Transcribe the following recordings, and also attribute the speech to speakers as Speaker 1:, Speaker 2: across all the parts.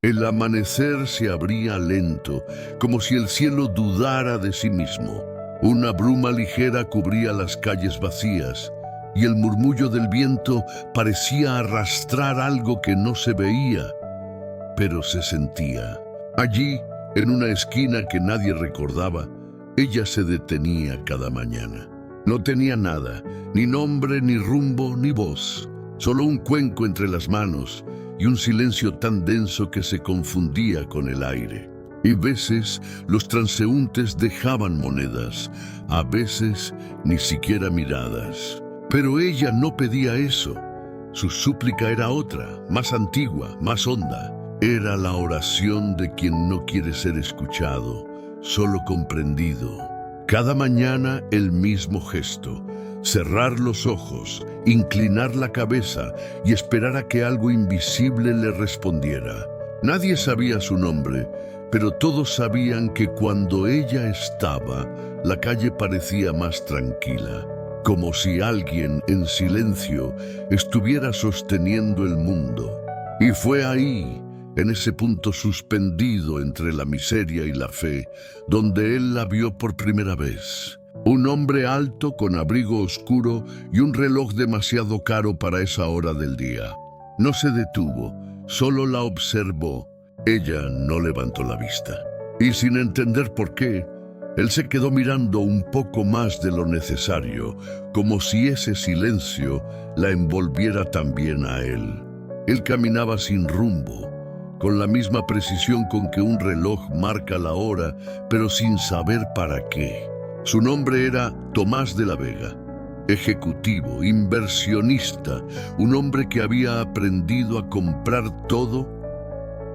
Speaker 1: El amanecer se abría lento, como si el cielo dudara de sí mismo. Una bruma ligera cubría las calles vacías, y el murmullo del viento parecía arrastrar algo que no se veía, pero se sentía. Allí, en una esquina que nadie recordaba, ella se detenía cada mañana. No tenía nada, ni nombre, ni rumbo, ni voz, solo un cuenco entre las manos y un silencio tan denso que se confundía con el aire. Y veces los transeúntes dejaban monedas, a veces ni siquiera miradas. Pero ella no pedía eso. Su súplica era otra, más antigua, más honda. Era la oración de quien no quiere ser escuchado, solo comprendido. Cada mañana el mismo gesto: cerrar los ojos, inclinar la cabeza y esperar a que algo invisible le respondiera. Nadie sabía su nombre, pero todos sabían que cuando ella estaba, la calle parecía más tranquila, como si alguien en silencio estuviera sosteniendo el mundo. Y fue ahí, en ese punto suspendido entre la miseria y la fe, donde él la vio por primera vez. Un hombre alto con abrigo oscuro y un reloj demasiado caro para esa hora del día. No se detuvo, solo la observó. Ella no levantó la vista. Y sin entender por qué, él se quedó mirando un poco más de lo necesario, como si ese silencio la envolviera también a él. Él caminaba sin rumbo, con la misma precisión con que un reloj marca la hora, pero sin saber para qué. Su nombre era Tomás de la Vega, ejecutivo, inversionista, un hombre que había aprendido a comprar todo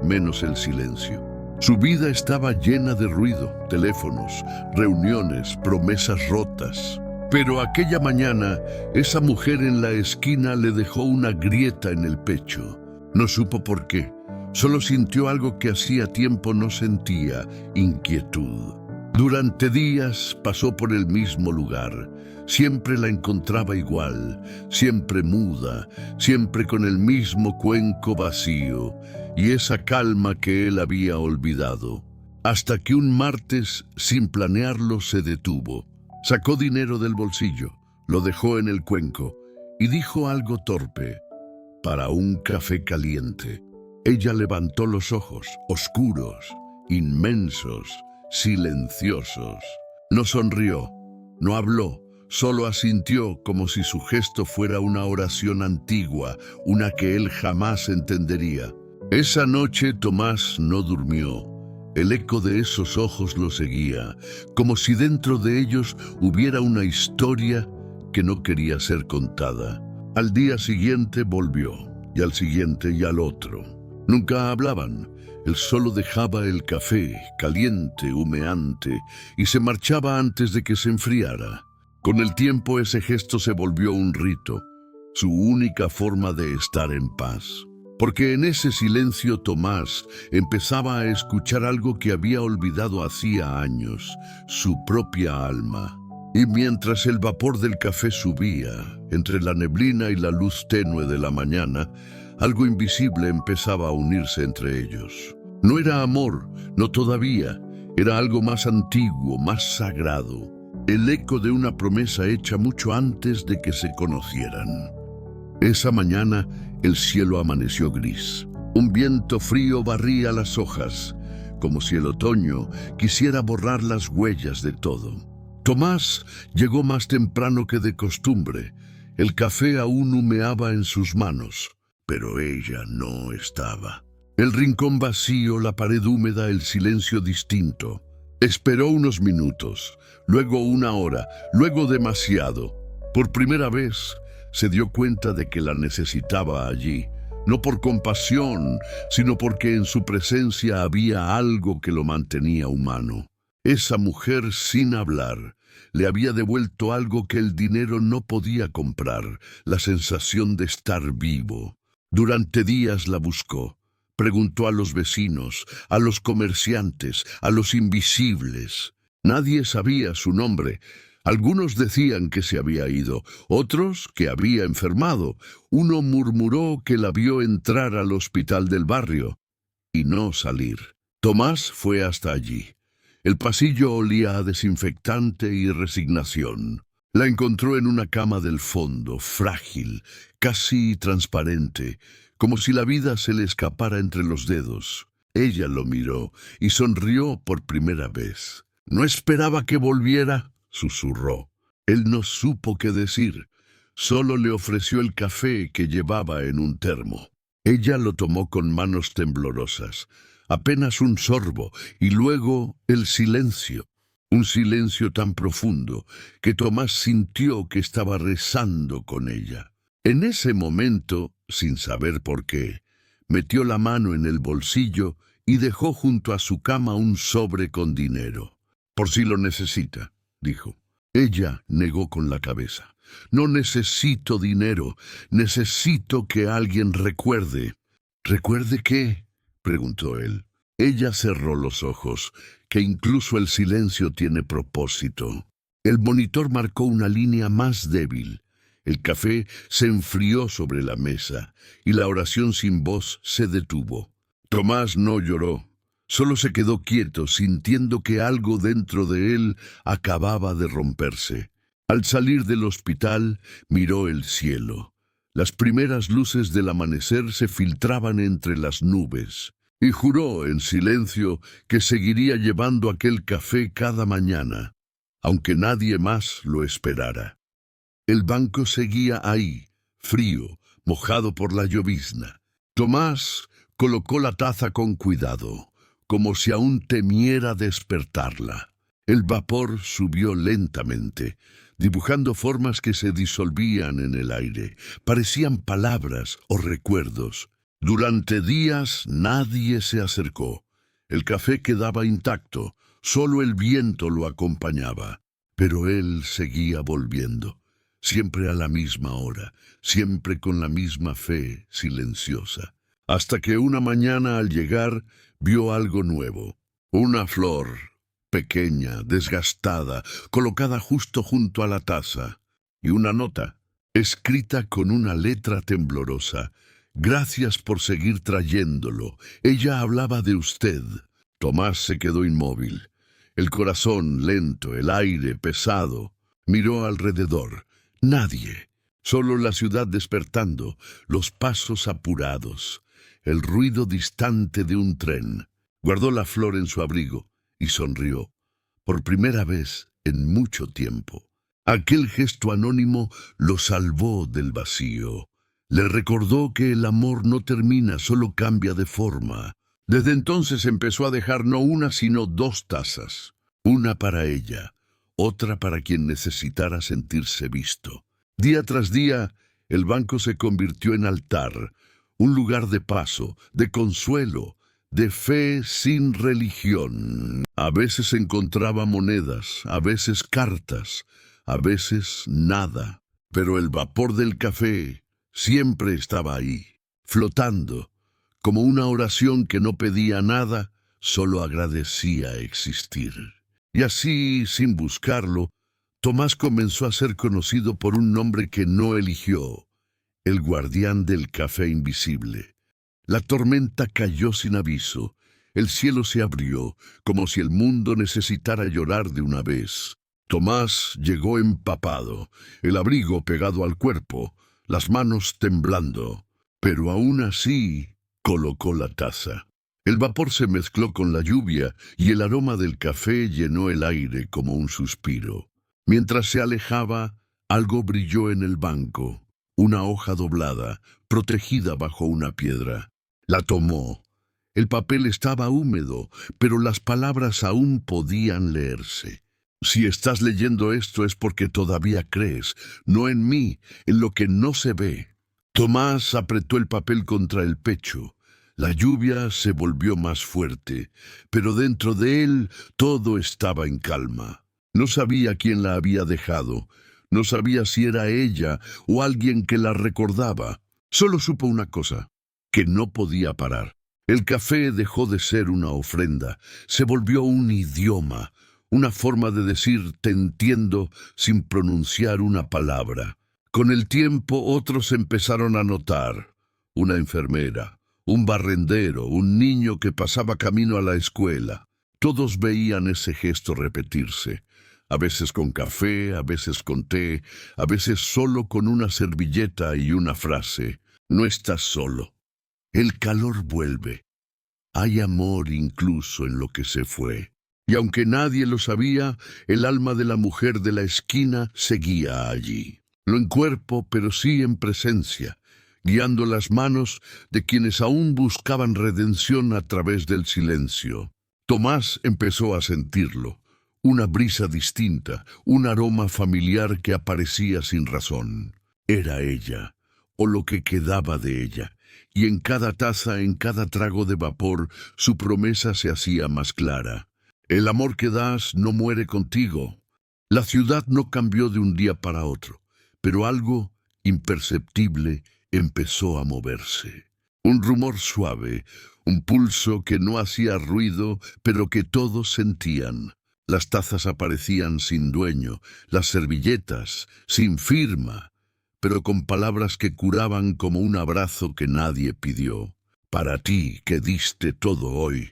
Speaker 1: menos el silencio. Su vida estaba llena de ruido, teléfonos, reuniones, promesas rotas. Pero aquella mañana, esa mujer en la esquina le dejó una grieta en el pecho. No supo por qué, solo sintió algo que hacía tiempo no sentía: inquietud. Durante días pasó por el mismo lugar. Siempre la encontraba igual, siempre muda, siempre con el mismo cuenco vacío y esa calma que él había olvidado. Hasta que un martes, sin planearlo, se detuvo. Sacó dinero del bolsillo, lo dejó en el cuenco y dijo algo torpe: para un café caliente. Ella levantó los ojos, oscuros, inmensos, silenciosos. No sonrió, no habló, solo asintió, como si su gesto fuera una oración antigua, una que él jamás entendería. Esa noche Tomás no durmió. El eco de esos ojos lo seguía, como si dentro de ellos hubiera una historia que no quería ser contada. Al día siguiente volvió, y al siguiente y al otro. Nunca hablaban. Él solo dejaba el café, caliente, humeante, y se marchaba antes de que se enfriara. Con el tiempo ese gesto se volvió un rito, su única forma de estar en paz. Porque en ese silencio Tomás empezaba a escuchar algo que había olvidado hacía años: su propia alma. Y mientras el vapor del café subía, entre la neblina y la luz tenue de la mañana, algo invisible empezaba a unirse entre ellos. No era amor, no todavía, era algo más antiguo, más sagrado. El eco de una promesa hecha mucho antes de que se conocieran. Esa mañana el cielo amaneció gris. Un viento frío barría las hojas, como si el otoño quisiera borrar las huellas de todo. Tomás llegó más temprano que de costumbre. El café aún humeaba en sus manos, pero ella no estaba. El rincón vacío, la pared húmeda, el silencio distinto. Esperó unos minutos, luego una hora, luego demasiado. Por primera vez se dio cuenta de que la necesitaba allí, no por compasión, sino porque en su presencia había algo que lo mantenía humano. Esa mujer, sin hablar, le había devuelto algo que el dinero no podía comprar: la sensación de estar vivo. Durante días la buscó. Preguntó a los vecinos, a los comerciantes, a los invisibles. Nadie sabía su nombre. Algunos decían que se había ido, otros que había enfermado. Uno murmuró que la vio entrar al hospital del barrio. y no salir. Tomás fue hasta allí. El pasillo olía a desinfectante y resignación. La encontró en una cama del fondo, frágil, casi transparente, como si la vida se le escapara entre los dedos. Ella lo miró y sonrió por primera vez. «No esperaba que volviera», susurró. Él no supo qué decir. Solo le ofreció el café que llevaba en un termo. Ella lo tomó con manos temblorosas. Apenas un sorbo y luego el silencio. Un silencio tan profundo que Tomás sintió que estaba rezando con ella. En ese momento, sin saber por qué, metió la mano en el bolsillo y dejó junto a su cama un sobre con dinero. «Por si lo necesita», dijo. Ella negó con la cabeza. «No necesito dinero, necesito que alguien recuerde». «¿Recuerde qué?», preguntó él. Ella cerró los ojos, que incluso el silencio tiene propósito. El monitor marcó una línea más débil. El café se enfrió sobre la mesa y la oración sin voz se detuvo. Tomás no lloró. Solo se quedó quieto, sintiendo que algo dentro de él acababa de romperse. Al salir del hospital, miró el cielo. Las primeras luces del amanecer se filtraban entre las nubes, y juró en silencio que seguiría llevando aquel café cada mañana, aunque nadie más lo esperara. El banco seguía ahí, frío, mojado por la llovizna. Tomás colocó la taza con cuidado, como si aún temiera despertarla. El vapor subió lentamente, dibujando formas que se disolvían en el aire. Parecían palabras o recuerdos. Durante días nadie se acercó. El café quedaba intacto, solo el viento lo acompañaba. Pero él seguía volviendo, siempre a la misma hora, siempre con la misma fe silenciosa. Hasta que una mañana al llegar vio algo nuevo. Una flor, pequeña, desgastada, colocada justo junto a la taza. Y una nota, escrita con una letra temblorosa. «Gracias por seguir trayéndolo. Ella hablaba de usted». Tomás se quedó inmóvil. El corazón lento, el aire pesado. Miró alrededor. Nadie. Solo la ciudad despertando, los pasos apurados, el ruido distante de un tren. Guardó la flor en su abrigo y sonrió. Por primera vez en mucho tiempo. Aquel gesto anónimo lo salvó del vacío. Le recordó que el amor no termina, solo cambia de forma. Desde entonces empezó a dejar no una sino 2 tazas. Una para ella, otra para quien necesitara sentirse visto. Día tras día, el banco se convirtió en altar, un lugar de paso, de consuelo, de fe sin religión. A veces encontraba monedas, a veces cartas, a veces nada. Pero el vapor del café siempre estaba ahí, flotando, como una oración que no pedía nada, solo agradecía existir. Y así, sin buscarlo, Tomás comenzó a ser conocido por un nombre que no eligió: el guardián del café invisible. La tormenta cayó sin aviso. El cielo se abrió, como si el mundo necesitara llorar de una vez. Tomás llegó empapado, el abrigo pegado al cuerpo, las manos temblando, pero aún así colocó la taza. El vapor se mezcló con la lluvia y el aroma del café llenó el aire como un suspiro. Mientras se alejaba, algo brilló en el banco, una hoja doblada, protegida bajo una piedra. La tomó. El papel estaba húmedo, pero las palabras aún podían leerse. «Si estás leyendo esto es porque todavía crees, no en mí, en lo que no se ve». Tomás apretó el papel contra el pecho. La lluvia se volvió más fuerte, pero dentro de él todo estaba en calma. No sabía quién la había dejado, no sabía si era ella o alguien que la recordaba. Solo supo una cosa, que no podía parar. El café dejó de ser una ofrenda, se volvió un idioma, una forma de decir «te entiendo» sin pronunciar una palabra. Con el tiempo otros empezaron a notar. Una enfermera, un barrendero, un niño que pasaba camino a la escuela. Todos veían ese gesto repetirse, a veces con café, a veces con té, a veces solo con una servilleta y una frase: no estás solo. El calor vuelve. Hay amor incluso en lo que se fue. Y aunque nadie lo sabía, el alma de la mujer de la esquina seguía allí. No en cuerpo, pero sí en presencia, guiando las manos de quienes aún buscaban redención a través del silencio. Tomás empezó a sentirlo, una brisa distinta, un aroma familiar que aparecía sin razón. Era ella, o lo que quedaba de ella, y en cada taza, en cada trago de vapor, su promesa se hacía más clara. El amor que das no muere contigo. La ciudad no cambió de un día para otro, pero algo imperceptible empezó a moverse. Un rumor suave, un pulso que no hacía ruido, pero que todos sentían. Las tazas aparecían sin dueño, las servilletas sin firma, pero con palabras que curaban como un abrazo que nadie pidió. Para ti que diste todo hoy,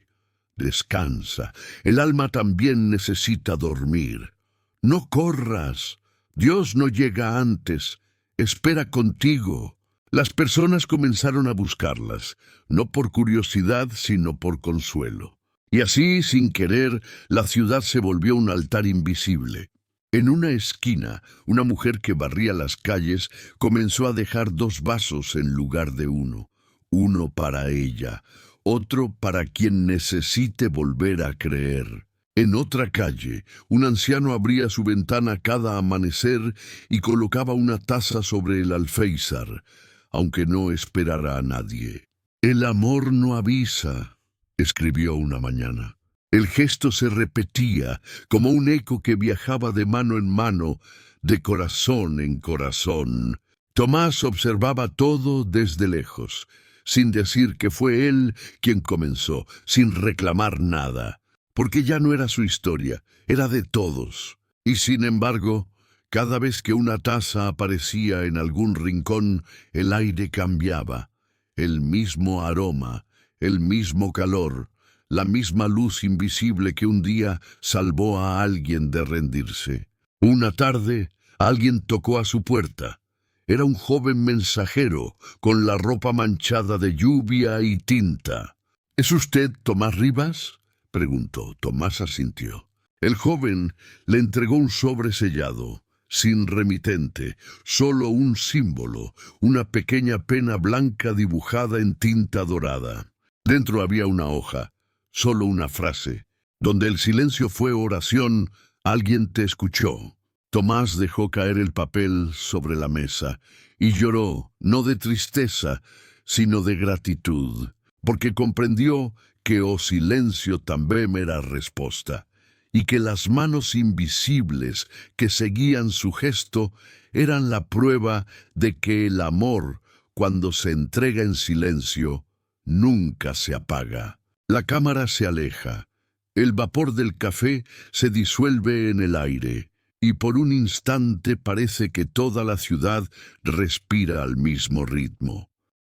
Speaker 1: descansa. El alma también necesita dormir. No corras. Dios no llega antes. Espera contigo. Las personas comenzaron a buscarlas, no por curiosidad, sino por consuelo. Y así, sin querer, la ciudad se volvió un altar invisible. En una esquina, una mujer que barría las calles comenzó a dejar 2 vasos en lugar de uno. Uno para ella, otro para quien necesite volver a creer. En otra calle, un anciano abría su ventana cada amanecer y colocaba una taza sobre el alféizar, aunque no esperara a nadie. El amor no avisa, escribió una mañana. El gesto se repetía, como un eco que viajaba de mano en mano, de corazón en corazón. Tomás observaba todo desde lejos, sin decir que fue él quien comenzó, sin reclamar nada, porque ya no era su historia, era de todos. Y sin embargo, cada vez que una taza aparecía en algún rincón, el aire cambiaba, el mismo aroma, el mismo calor, la misma luz invisible que un día salvó a alguien de rendirse. Una tarde, alguien tocó a su puerta. Era un joven mensajero, con la ropa manchada de lluvia y tinta. ¿Es usted Tomás Rivas?, preguntó. Tomás asintió. El joven le entregó un sobre sellado, sin remitente, solo un símbolo, una pequeña pena blanca dibujada en tinta dorada. Dentro había una hoja, solo una frase. Donde el silencio fue oración, alguien te escuchó. Tomás dejó caer el papel sobre la mesa y lloró, no de tristeza, sino de gratitud, porque comprendió que o silencio también era respuesta, y que las manos invisibles que seguían su gesto eran la prueba de que el amor, cuando se entrega en silencio, nunca se apaga. La cámara se aleja, el vapor del café se disuelve en el aire, y por un instante parece que toda la ciudad respira al mismo ritmo.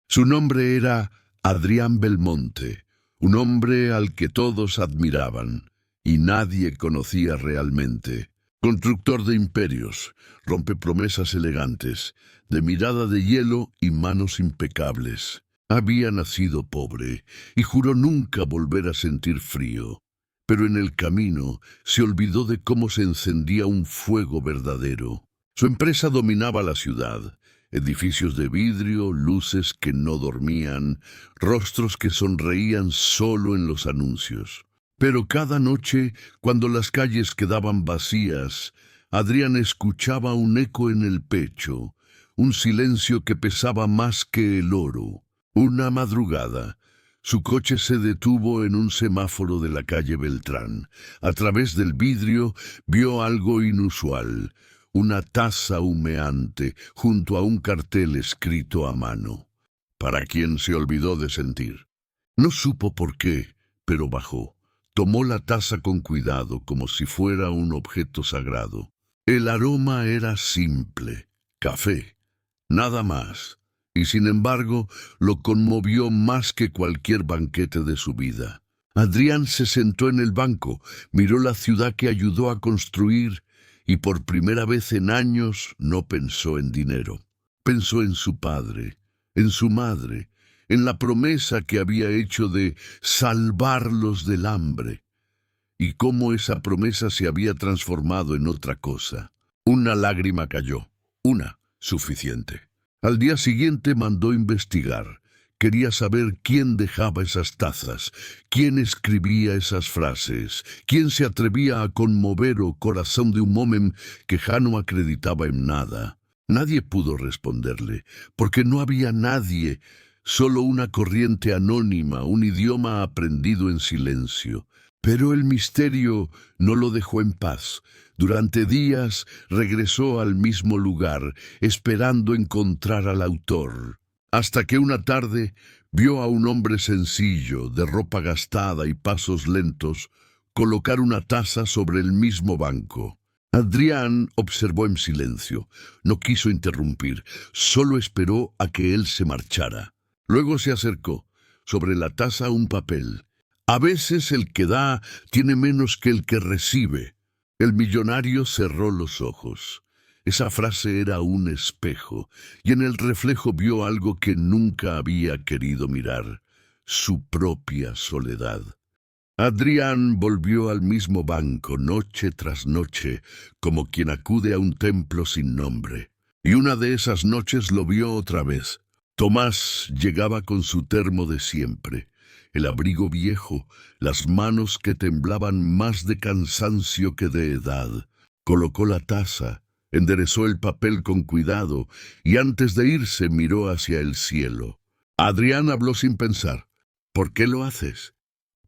Speaker 1: Su nombre era Adrián Belmonte, un hombre al que todos admiraban y nadie conocía realmente. Constructor de imperios, rompepromesas elegantes, de mirada de hielo y manos impecables. Había nacido pobre y juró nunca volver a sentir frío. Pero en el camino se olvidó de cómo se encendía un fuego verdadero. Su empresa dominaba la ciudad, edificios de vidrio, luces que no dormían, rostros que sonreían solo en los anuncios. Pero cada noche, cuando las calles quedaban vacías, Adrián escuchaba un eco en el pecho, un silencio que pesaba más que el oro. Una madrugada, su coche se detuvo en un semáforo de la calle Beltrán. A través del vidrio vio algo inusual, una taza humeante junto a un cartel escrito a mano. Para quien se olvidó de sentir. No supo por qué, pero bajó. Tomó la taza con cuidado, como si fuera un objeto sagrado. El aroma era simple, café, nada más. y sin embargo lo conmovió más que cualquier banquete de su vida. Adrián se sentó en el banco, miró la ciudad que ayudó a construir y por primera vez en años no pensó en dinero. Pensó en su padre, en su madre, en la promesa que había hecho de salvarlos del hambre y cómo esa promesa se había transformado en otra cosa. Una lágrima cayó, una, suficiente. Al día siguiente mandó investigar. Quería saber quién dejaba esas tazas, quién escribía esas frases, quién se atrevía a conmover el corazón de un hombre que ya no acreditaba en nada. Nadie pudo responderle, porque no había nadie, solo una corriente anónima, un idioma aprendido en silencio. Pero el misterio no lo dejó en paz. Durante días regresó al mismo lugar, esperando encontrar al autor, hasta que una tarde vio a un hombre sencillo, de ropa gastada y pasos lentos, colocar una taza sobre el mismo banco. Adrián observó en silencio, no quiso interrumpir, solo esperó a que él se marchara. Luego se acercó, sobre la taza un papel. A veces el que da tiene menos que el que recibe. El millonario cerró los ojos. Esa frase era un espejo, y en el reflejo vio algo que nunca había querido mirar, su propia soledad. Adrián volvió al mismo banco noche tras noche, como quien acude a un templo sin nombre. Y una de esas noches lo vio otra vez. Tomás llegaba con su termo de siempre, el abrigo viejo, las manos que temblaban más de cansancio que de edad. Colocó la taza, enderezó el papel con cuidado y antes de irse miró hacia el cielo. Adrián habló sin pensar. ¿Por qué lo haces?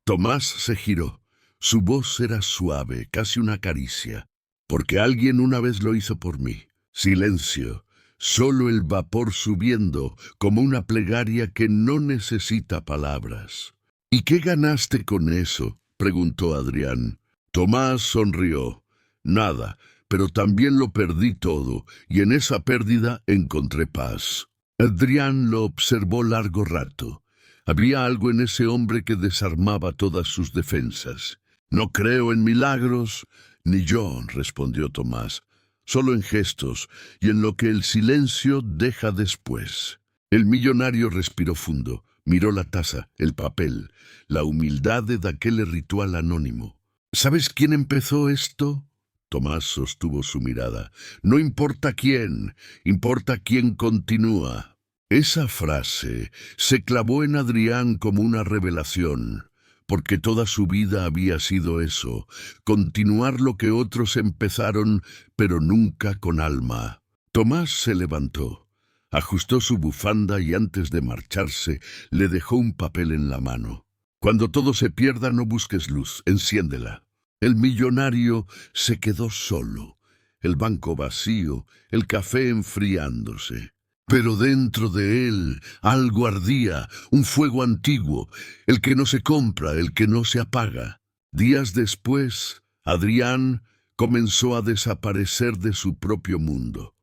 Speaker 1: Tomás se giró. Su voz era suave, casi una caricia. Porque alguien una vez lo hizo por mí. Silencio. Solo el vapor subiendo, como una plegaria que no necesita palabras. ¿Y qué ganaste con eso?, preguntó Adrián. Tomás sonrió. Nada, pero también lo perdí todo, y en esa pérdida encontré paz. Adrián lo observó largo rato. Había algo en ese hombre que desarmaba todas sus defensas. «No creo en milagros», «Ni yo», respondió Tomás. «Solo en gestos y en lo que el silencio deja después». El millonario respiró fundo, miró la taza, el papel, la humildad de aquel ritual anónimo. «¿Sabes quién empezó esto?». Tomás sostuvo su mirada. «No importa quién, importa quién continúa». Esa frase se clavó en Adrián como una revelación, porque toda su vida había sido eso, continuar lo que otros empezaron, pero nunca con alma. Tomás se levantó, ajustó su bufanda y antes de marcharse le dejó un papel en la mano. «Cuando todo se pierda no busques luz, enciéndela». El millonario se quedó solo, el banco vacío, el café enfriándose. Pero dentro de él algo ardía, un fuego antiguo, el que no se compra, el que no se apaga. Días después, Adrián comenzó a desaparecer de su propio mundo.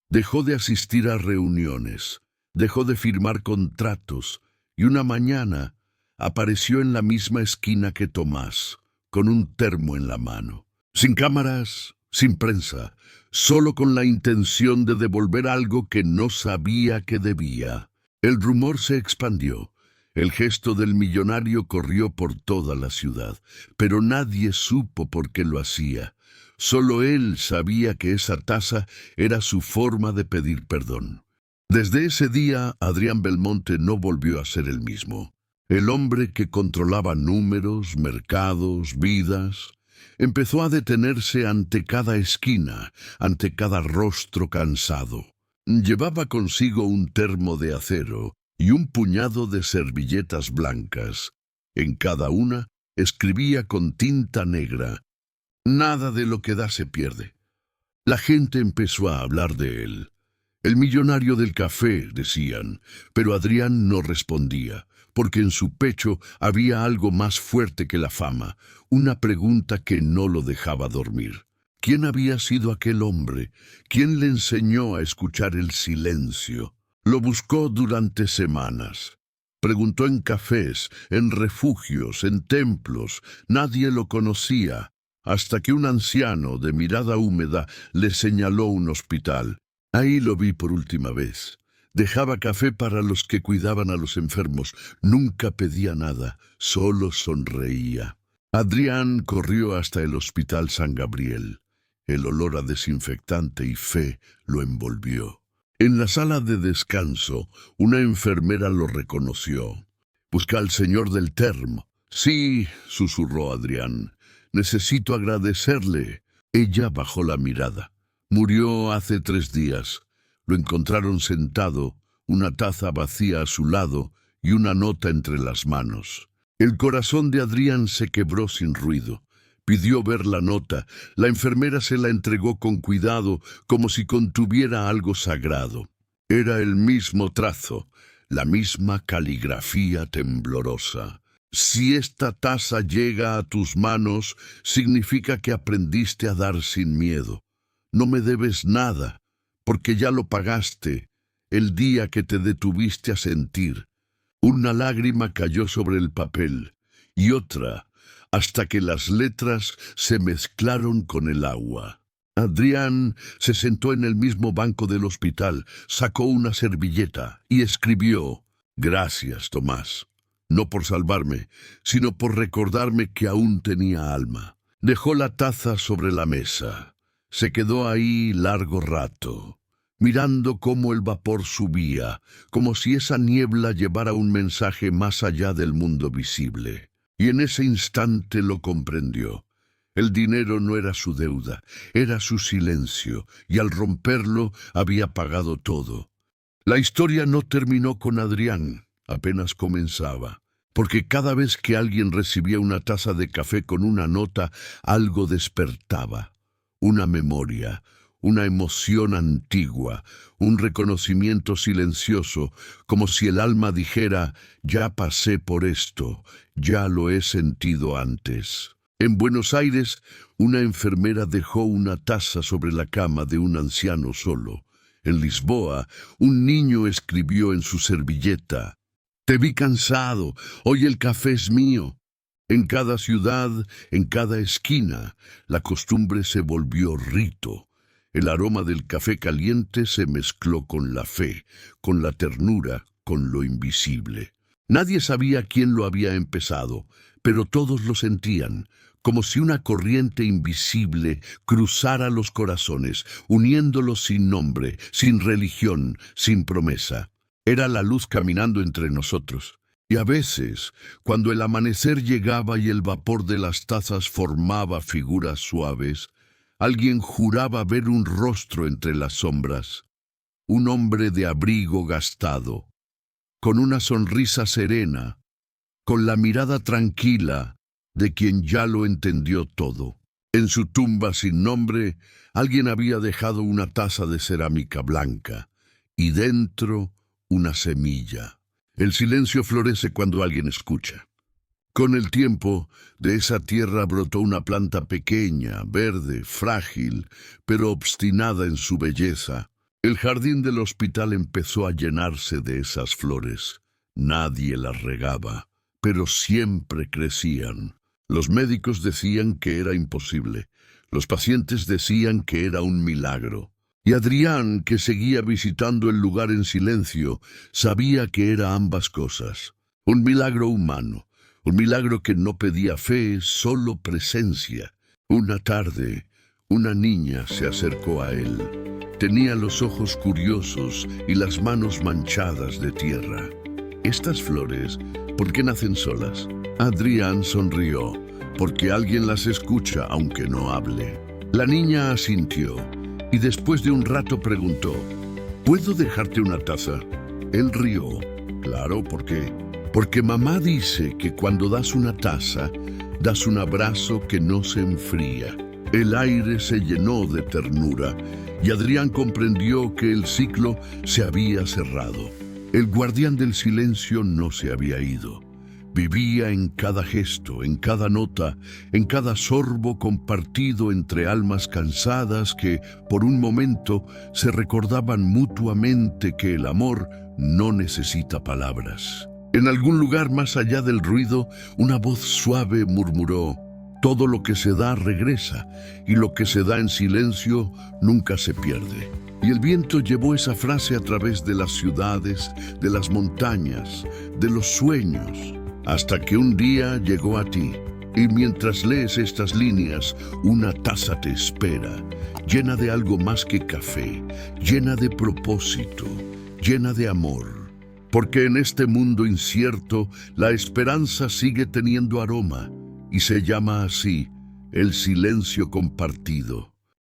Speaker 1: Dejó de asistir a reuniones, dejó de firmar contratos, y una mañana apareció en la misma esquina que Tomás, con un termo en la mano. Sin cámaras, sin prensa, solo con la intención de devolver algo que no sabía que debía. El rumor se expandió. El gesto del millonario corrió por toda la ciudad, pero nadie supo por qué lo hacía. Solo él sabía que esa taza era su forma de pedir perdón. Desde ese día, Adrián Belmonte no volvió a ser el mismo. El hombre que controlaba números, mercados, vidas, empezó a detenerse ante cada esquina, ante cada rostro cansado. Llevaba consigo un termo de acero y un puñado de servilletas blancas. En cada una escribía con tinta negra: «Nada de lo que da se pierde». La gente empezó a hablar de él. «El millonario del café», decían, pero Adrián no respondía, porque en su pecho había algo más fuerte que la fama, una pregunta que no lo dejaba dormir. ¿Quién había sido aquel hombre? ¿Quién le enseñó a escuchar el silencio? Lo buscó durante semanas. Preguntó en cafés, en refugios, en templos. Nadie lo conocía, hasta que un anciano de mirada húmeda le señaló un hospital. Ahí lo vi por última vez. Dejaba café para los que cuidaban a los enfermos. Nunca pedía nada, solo sonreía. Adrián corrió hasta el Hospital San Gabriel. El olor a desinfectante y fe lo envolvió. En la sala de descanso, una enfermera lo reconoció. «Busca al señor del Term». «Sí», susurró Adrián. «Necesito agradecerle». Ella bajó la mirada. «Murió hace 3 días. Lo encontraron sentado, una taza vacía a su lado y una nota entre las manos». El corazón de Adrián se quebró sin ruido. Pidió ver la nota. La enfermera se la entregó con cuidado, como si contuviera algo sagrado. Era el mismo trazo, la misma caligrafía temblorosa. «Si esta taza llega a tus manos, significa que aprendiste a dar sin miedo. No me debes nada, porque ya lo pagaste el día que te detuviste a sentir». Una lágrima cayó sobre el papel, y otra, hasta que las letras se mezclaron con el agua. Adrián se sentó en el mismo banco del hospital, sacó una servilleta y escribió: «Gracias, Tomás, no por salvarme, sino por recordarme que aún tenía alma». Dejó la taza sobre la mesa. Se quedó ahí largo rato, mirando cómo el vapor subía, como si esa niebla llevara un mensaje más allá del mundo visible. Y en ese instante lo comprendió. El dinero no era su deuda, era su silencio, y al romperlo había pagado todo. La historia no terminó con Adrián, apenas comenzaba, porque cada vez que alguien recibía una taza de café con una nota, algo despertaba, una memoria, una emoción antigua, un reconocimiento silencioso, como si el alma dijera: «Ya pasé por esto, ya lo he sentido antes». En Buenos Aires, una enfermera dejó una taza sobre la cama de un anciano solo. En Lisboa, un niño escribió en su servilleta: «Te vi cansado, hoy el café es mío». En cada ciudad, en cada esquina, la costumbre se volvió rito. El aroma del café caliente se mezcló con la fe, con la ternura, con lo invisible. Nadie sabía quién lo había empezado, pero todos lo sentían, como si una corriente invisible cruzara los corazones, uniéndolos sin nombre, sin religión, sin promesa. Era la luz caminando entre nosotros. Y a veces, cuando el amanecer llegaba y el vapor de las tazas formaba figuras suaves, alguien juraba ver un rostro entre las sombras, un hombre de abrigo gastado, con una sonrisa serena, con la mirada tranquila de quien ya lo entendió todo. En su tumba sin nombre, alguien había dejado una taza de cerámica blanca, y dentro una semilla. El silencio florece cuando alguien escucha. Con el tiempo, de esa tierra brotó una planta pequeña, verde, frágil, pero obstinada en su belleza. El jardín del hospital empezó a llenarse de esas flores. Nadie las regaba, pero siempre crecían. Los médicos decían que era imposible. Los pacientes decían que era un milagro. Y Adrián, que seguía visitando el lugar en silencio, sabía que era ambas cosas. Un milagro humano. Un milagro que no pedía fe, solo presencia. Una tarde, una niña se acercó a él. Tenía los ojos curiosos y las manos manchadas de tierra. «¿Estas flores, por qué nacen solas?» Adrián sonrió, porque alguien las escucha aunque no hable. La niña asintió y después de un rato preguntó: «¿Puedo dejarte una taza?» Él rió. «Claro, ¿por qué?» «Porque mamá dice que cuando das una taza, das un abrazo que no se enfría». El aire se llenó de ternura y Adrián comprendió que el ciclo se había cerrado. El guardián del silencio no se había ido, Vivía en cada gesto, en cada nota, en cada sorbo compartido entre almas cansadas que, por un momento, se recordaban mutuamente que el amor no necesita palabras. En algún lugar más allá del ruido, una voz suave murmuró: todo lo que se da regresa, y lo que se da en silencio nunca se pierde. Y el viento llevó esa frase a través de las ciudades, de las montañas, de los sueños, hasta que un día llegó a ti. Y mientras lees estas líneas, una taza te espera, llena de algo más que café, llena de propósito, llena de amor. Porque en este mundo incierto, la esperanza sigue teniendo aroma, y se llama así: el silencio compartido.